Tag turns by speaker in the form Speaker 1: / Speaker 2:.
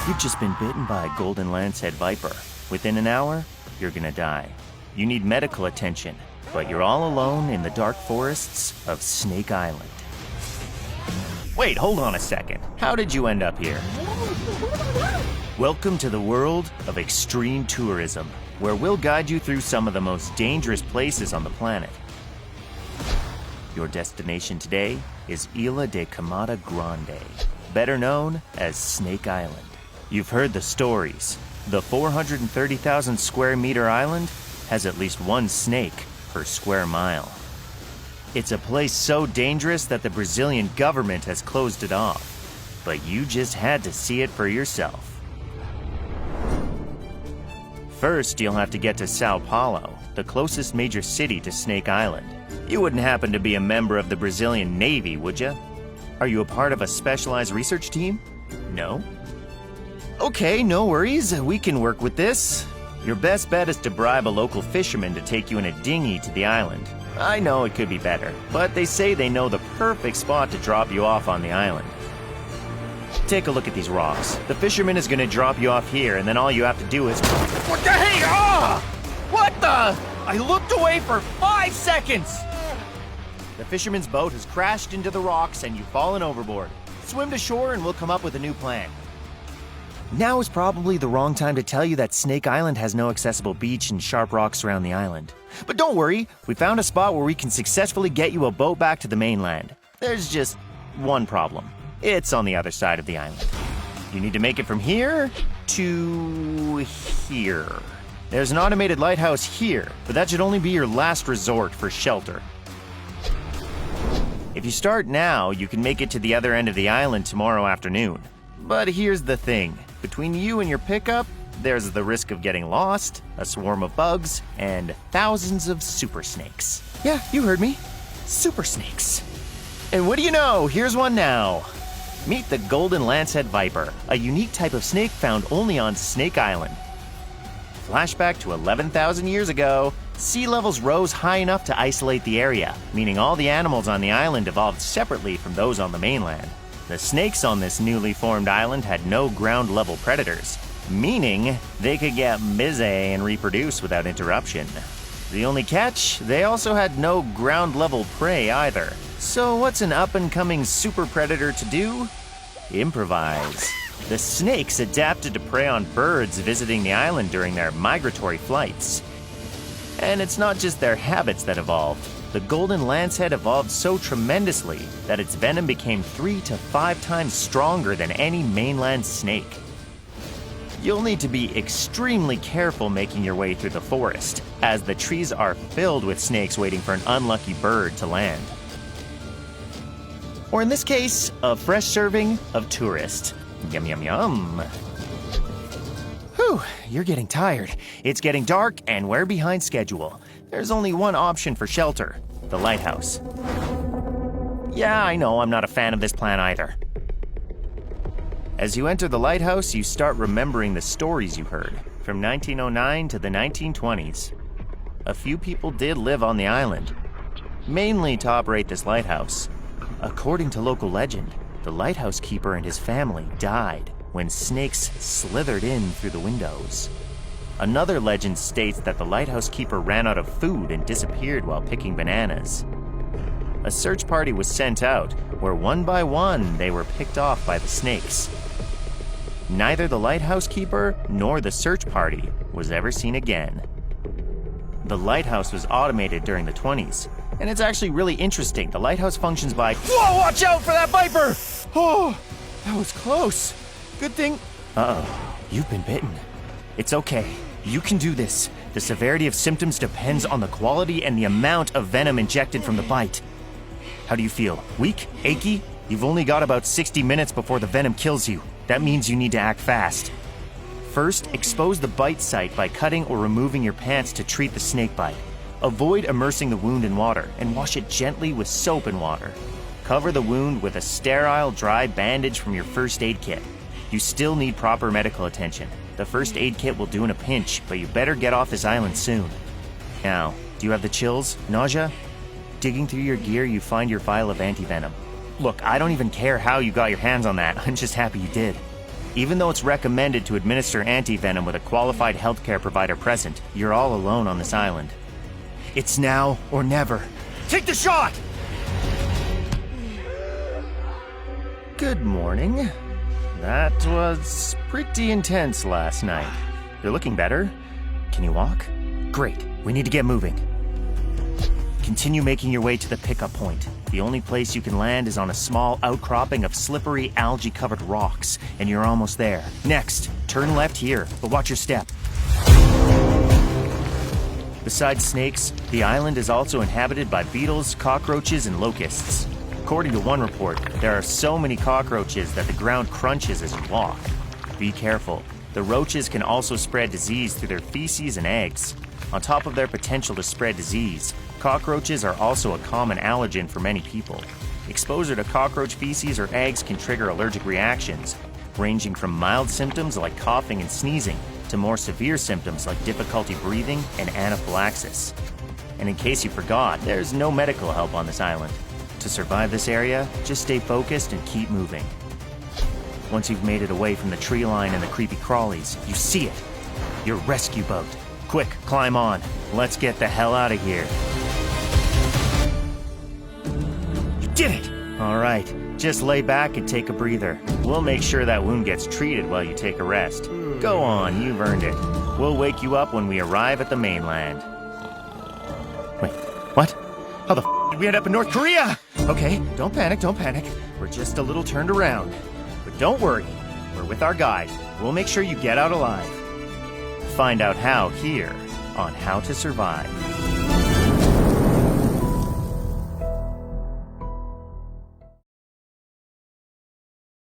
Speaker 1: You've just been bitten by a golden lancehead viper. Within an hour, you're gonna die. You need medical attention, but you're all alone in the dark forests of Snake Island. Wait, hold on a second. How did you end up here? Welcome to the world of extreme tourism, where we'll guide you through some of the most dangerous places on the planet. Your destination today is Ilha da Queimada Grande, better known as Snake Island. You've heard the stories. The 430,000 square meter island has at least one snake per square mile. It's a place so dangerous that the Brazilian government has closed it off, but you just had to see it for yourself. First, you'll have to get to Sao Paulo, the closest major city to Snake Island. You wouldn't happen to be a member of the Brazilian Navy, would you? Are you a part of a specialized research team? No? Okay, no worries. We can work with this. Your best bet is to bribe a local fisherman to take you in a dinghy to the island. I know it could be better, but they say they know the perfect spot to drop you off on the island. Take a look at these rocks. The fisherman is gonna drop you off here, and then all you have to do is... What the hey? Ah! What the? I looked away for 5 seconds! The fisherman's boat has crashed into the rocks and you've fallen overboard. Swim to shore and we'll come up with a new plan. Now is probably the wrong time to tell you that Snake Island has no accessible beach and sharp rocks around the island. But don't worry, we found a spot where we can successfully get you a boat back to the mainland. There's just one problem. It's on the other side of the island. You need to make it from here to here. There's an automated lighthouse here, but that should only be your last resort for shelter. If you start now, you can make it to the other end of the island tomorrow afternoon. But here's the thing. Between you and your pickup, there's the risk of getting lost, a swarm of bugs, and thousands of super snakes. Yeah, you heard me. Super snakes. And what do you know? Here's one now. Meet the golden lancehead viper, a unique type of snake found only on Snake Island. Flashback to 11,000 years ago, sea levels rose high enough to isolate the area, meaning all the animals on the island evolved separately from those on the mainland. The snakes on this newly formed island had no ground-level predators, meaning they could get busy and reproduce without interruption. The only catch, they also had no ground-level prey either. So what's an up-and-coming super predator to do? Improvise. The snakes adapted to prey on birds visiting the island during their migratory flights. And it's not just their habits that evolved. The golden lancehead evolved so tremendously that its venom became 3 to 5 times stronger than any mainland snake. You'll need to be extremely careful making your way through the forest, as the trees are filled with snakes waiting for an unlucky bird to land. Or in this case, a fresh serving of tourist. Yum, yum, yum. Whew, you're getting tired. It's getting dark and we're behind schedule. There's only one option for shelter, the lighthouse. Yeah, I know, I'm not a fan of this plan either. As you enter the lighthouse, you start remembering the stories you heard, from 1909 to the 1920s. A few people did live on the island, mainly to operate this lighthouse. According to local legend, the lighthouse keeper and his family died when snakes slithered in through the windows. Another legend states that the lighthouse keeper ran out of food and disappeared while picking bananas. A search party was sent out, where one by one they were picked off by the snakes. Neither the lighthouse keeper nor the search party was ever seen again. The lighthouse was automated during the 20s, and it's actually really interesting. The lighthouse functions by... Whoa, watch out for that viper! Oh, that was close. Good thing... Uh-oh, you've been bitten. It's okay. You can do this. The severity of symptoms depends on the quality and the amount of venom injected from the bite. How do you feel? Weak? Achy? You've only got about 60 minutes before the venom kills you. That means you need to act fast. First, expose the bite site by cutting or removing your pants to treat the snake bite. Avoid immersing the wound in water and wash it gently with soap and water. Cover the wound with a sterile, dry bandage from your first aid kit. You still need proper medical attention. The first aid kit will do in a pinch, but you better get off this island soon. Now, do you have the chills? Nausea? Digging through your gear, you find your vial of antivenom. Look, I don't even care how you got your hands on that. I'm just happy you did. Even though it's recommended to administer anti-venom with a qualified healthcare provider present, you're all alone on this island. It's now or never. Take the shot! Good morning. That was pretty intense last night. You're looking better. Can you walk? Great. We need to get moving. Continue making your way to the pickup point. The only place you can land is on a small outcropping of slippery, algae-covered rocks, and you're almost there. Next, turn left here, but watch your step. Besides snakes, the island is also inhabited by beetles, cockroaches, and locusts. According to one report, there are so many cockroaches that the ground crunches as you walk. Be careful. The roaches can also spread disease through their feces and eggs. On top of their potential to spread disease, cockroaches are also a common allergen for many people. Exposure to cockroach feces or eggs can trigger allergic reactions, ranging from mild symptoms like coughing and sneezing to more severe symptoms like difficulty breathing and anaphylaxis. And in case you forgot, there's no medical help on this island. To survive this area, just stay focused and keep moving. Once you've made it away from the tree line and the creepy crawlies, you see it. Your rescue boat. Quick, climb on. Let's get the hell out of here. You did it! All right, just lay back and take a breather. We'll make sure that wound gets treated while you take a rest. Go on, you've earned it. We'll wake you up when we arrive at the mainland. Wait, what? How the f did we end up in North Korea? Okay, don't panic, don't panic. We're just a little turned around. But don't worry, we're with our guide. We'll make sure you get out alive. Find out how here on How to Survive.